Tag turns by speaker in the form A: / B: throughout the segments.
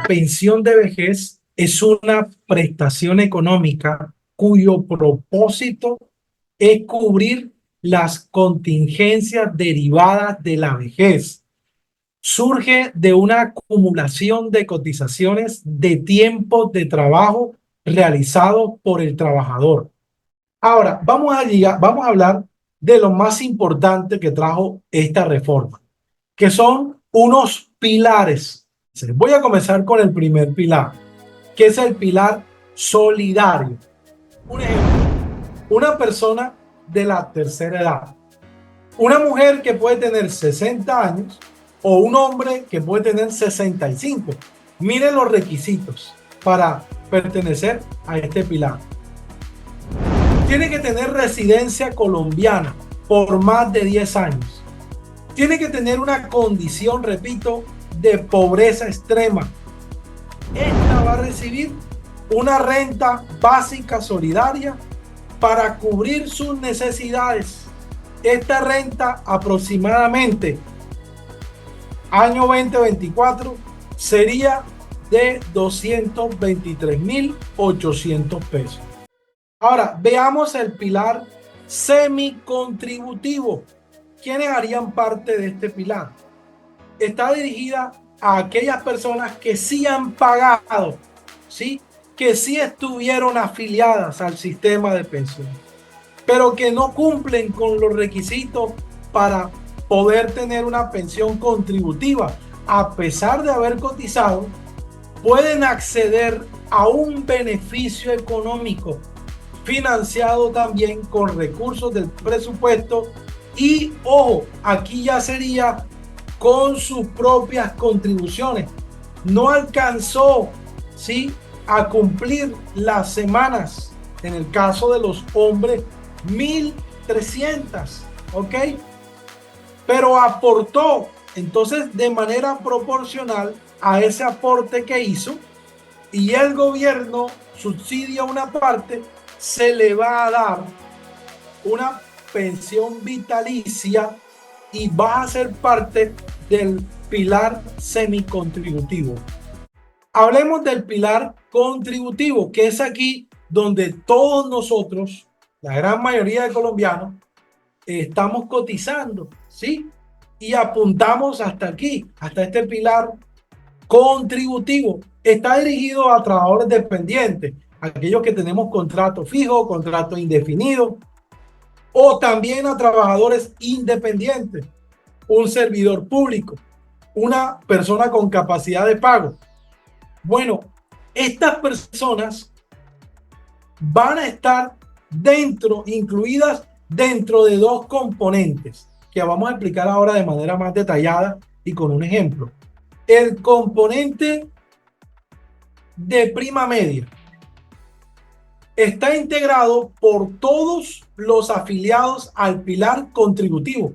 A: pensión de vejez es una prestación económica cuyo propósito es cubrir las contingencias derivadas de la vejez. Surge de una acumulación de cotizaciones de tiempos de trabajo realizados por el trabajador. Ahora, vamos a hablar de lo más importante que trajo esta reforma, que son unos pilares. Voy a comenzar con el primer pilar, que es el pilar solidario. Un ejemplo, una persona de la tercera edad, una mujer que puede tener 60 años o un hombre que puede tener 65. Miren los requisitos para pertenecer a este pilar. Tiene que tener residencia colombiana por más de 10 años. Tiene que tener una condición, repito, de pobreza extrema. Esta va a recibir una renta básica solidaria para cubrir sus necesidades. Esta renta aproximadamente año 2024 sería de 223.800 pesos. Ahora, veamos el pilar semicontributivo. ¿Quiénes harían parte de este pilar? Está dirigida a aquellas personas que sí han pagado, ¿sí? Que sí estuvieron afiliadas al sistema de pensión, pero que no cumplen con los requisitos para poder tener una pensión contributiva. A pesar de haber cotizado, pueden acceder a un beneficio económico financiado también con recursos del presupuesto y, ojo, aquí ya sería con sus propias contribuciones. No alcanzó, ¿sí?, a cumplir las semanas, en el caso de los hombres, 1.300, ¿ok? Pero aportó, entonces, de manera proporcional a ese aporte que hizo, y el gobierno subsidia una parte, se le va a dar una pensión vitalicia y va a ser parte del pilar semicontributivo. Hablemos del pilar contributivo, que es aquí donde todos nosotros, la gran mayoría de colombianos, estamos cotizando, ¿sí? Y apuntamos hasta aquí, hasta este pilar contributivo. Está dirigido a trabajadores dependientes, aquellos que tenemos contrato fijo, contrato indefinido, o también a trabajadores independientes, un servidor público, una persona con capacidad de pago. Bueno, estas personas van a estar incluidas dentro de dos componentes que vamos a explicar ahora de manera más detallada y con un ejemplo. El componente de prima media está integrado por todos los afiliados al pilar contributivo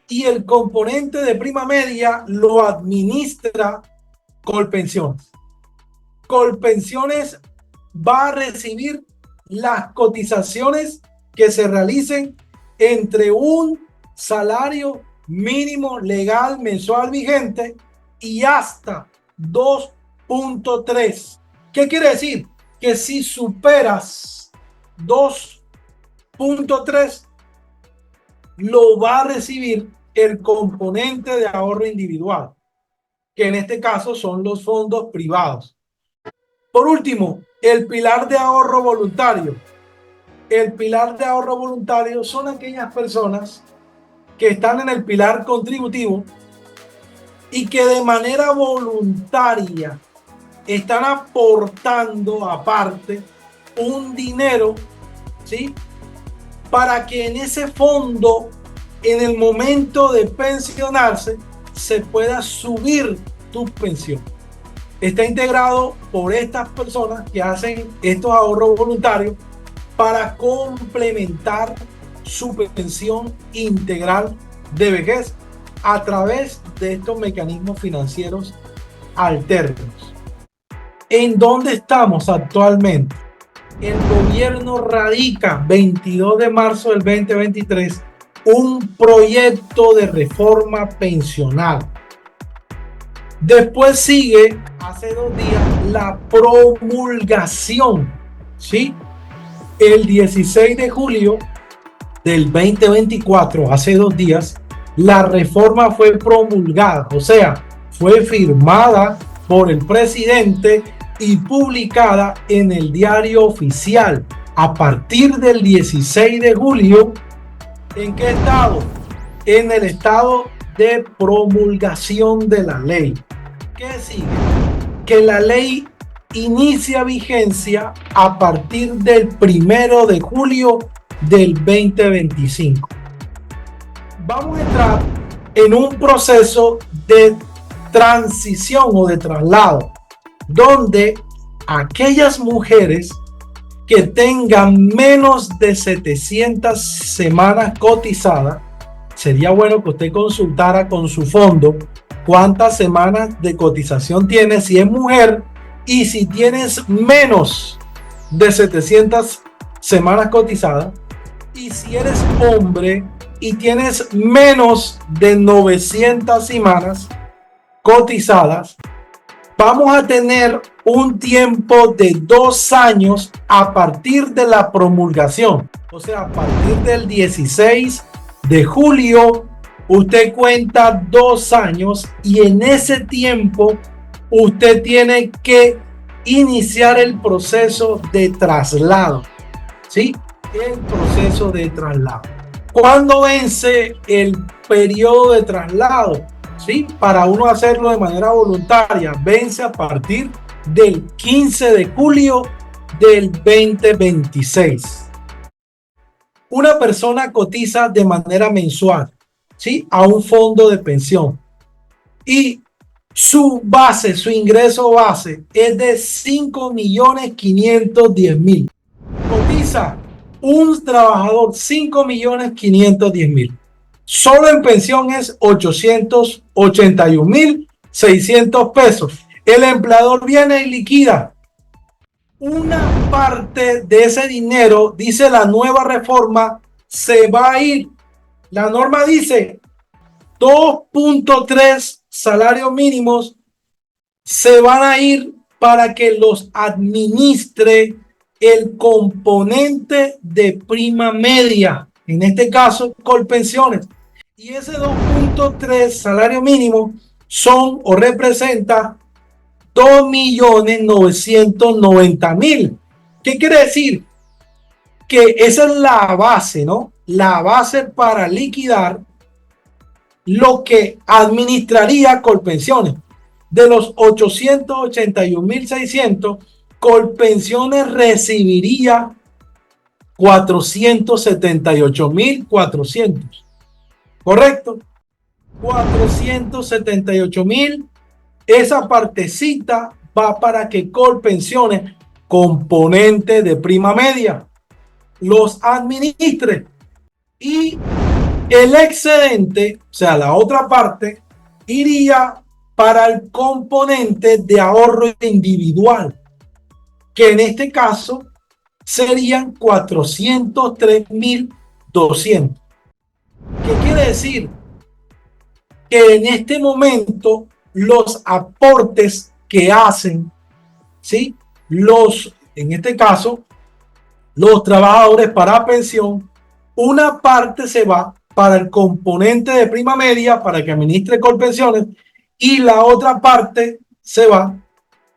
A: y el componente de prima media lo administra Colpensiones. Colpensiones va a recibir las cotizaciones que se realicen entre un salario mínimo legal mensual vigente y hasta 2.3. ¿Qué quiere decir? Que si superas 2.3, lo va a recibir el componente de ahorro individual, que en este caso son los fondos privados. Por último, el pilar de ahorro voluntario. El pilar de ahorro voluntario son aquellas personas que están en el pilar contributivo y que de manera voluntaria están aportando aparte un dinero, ¿sí?, para que en ese fondo, en el momento de pensionarse, se pueda subir tu pensión. Está integrado por estas personas que hacen estos ahorros voluntarios para complementar su pensión integral de vejez a través de estos mecanismos financieros alternos. ¿En dónde estamos actualmente? El gobierno radica 22 de marzo del 2023 un proyecto de reforma pensional. Después sigue, hace 2 días, la promulgación, ¿sí? El 16 de julio del 2024, hace 2 días, la reforma fue promulgada, o sea, fue firmada por el presidente y publicada en el diario oficial. A partir del 16 de julio, ¿en qué estado? En el estado de promulgación de la ley. ¿Qué sigue? Que la ley inicia vigencia a partir del 1 de julio del 2025. Vamos a entrar en un proceso de transición o de traslado, donde aquellas mujeres que tengan menos de 700 semanas cotizadas, sería bueno que usted consultara con su fondo cuántas semanas de cotización tiene si es mujer, y si tienes menos de 700 semanas cotizadas, y si eres hombre y tienes menos de 900 semanas cotizadas, vamos a tener un tiempo de 2 años a partir de la promulgación. O sea, a partir del 16 de julio, usted cuenta 2 años, y en ese tiempo usted tiene que iniciar el proceso de traslado, ¿sí? El proceso de traslado. ¿Cuándo vence el periodo de traslado? ¿Sí? Para uno hacerlo de manera voluntaria, vence a partir del 15 de julio del 2026. Una persona cotiza de manera mensual, ¿sí? A un fondo de pensión, y su base, su ingreso base es de 5.510.000. Cotiza un trabajador 5.510.000. Solo en pensión es 881.600 pesos. El empleador viene y liquida una parte de ese dinero. Dice la nueva reforma, se va a ir. La norma dice 2.3 salarios mínimos se van a ir para que los administre el componente de prima media, en este caso Colpensiones. Y ese 2.3 salario mínimo son o representa 2.990.000. ¿Qué quiere decir? Que esa es la base, ¿no? La base para liquidar lo que administraría Colpensiones. De los 881.600, Colpensiones recibiría 478.400. ¿Correcto? 478.000. Esa partecita va para que Colpensiones, componente de prima media, los administre. Y el excedente, o sea, la otra parte, iría para el componente de ahorro individual, que en este caso serían 403.200. ¿Qué quiere decir? Que en este momento los aportes que hacen, ¿sí? En este caso, los trabajadores para pensión, una parte se va para el componente de prima media para que administre Colpensiones, y la otra parte se va,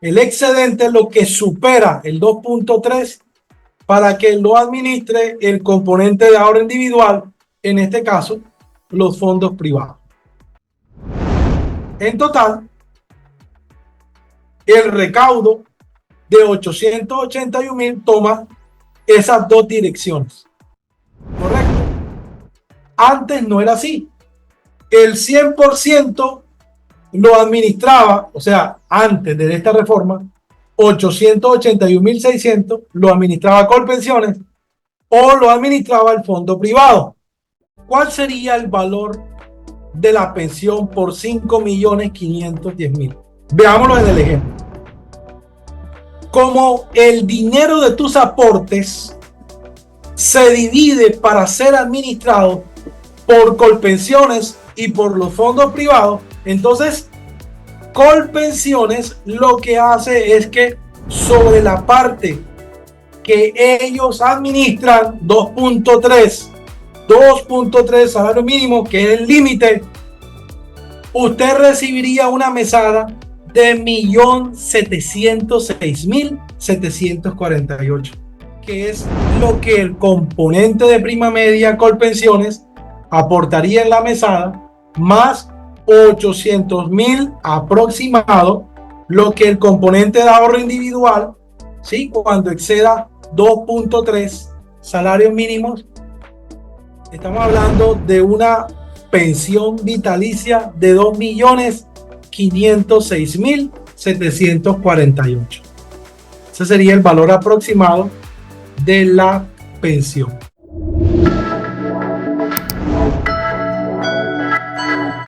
A: el excedente, lo que supera el 2.3, para que lo administre el componente de ahorro individual, en este caso, los fondos privados. En total, el recaudo de 881.000 toma esas 2 direcciones. ¿Correcto? Antes no era así. El 100% lo administraba, o sea, antes de esta reforma, 881.600 lo administraba Colpensiones o lo administraba el fondo privado. ¿Cuál sería el valor de la pensión por 5.510.000? Veámoslo en el ejemplo. Como el dinero de tus aportes se divide para ser administrado por Colpensiones y por los fondos privados, entonces Colpensiones lo que hace es que sobre la parte que ellos administran, 2.3 salario mínimo, que es el límite, usted recibiría una mesada de 1.706.748, que es lo que el componente de prima media Colpensiones aportaría en la mesada, más 800.000 aproximado, lo que el componente de ahorro individual, ¿sí? Cuando exceda 2.3 salarios mínimos, estamos hablando de una pensión vitalicia de 2.506.748. Ese sería el valor aproximado de la pensión.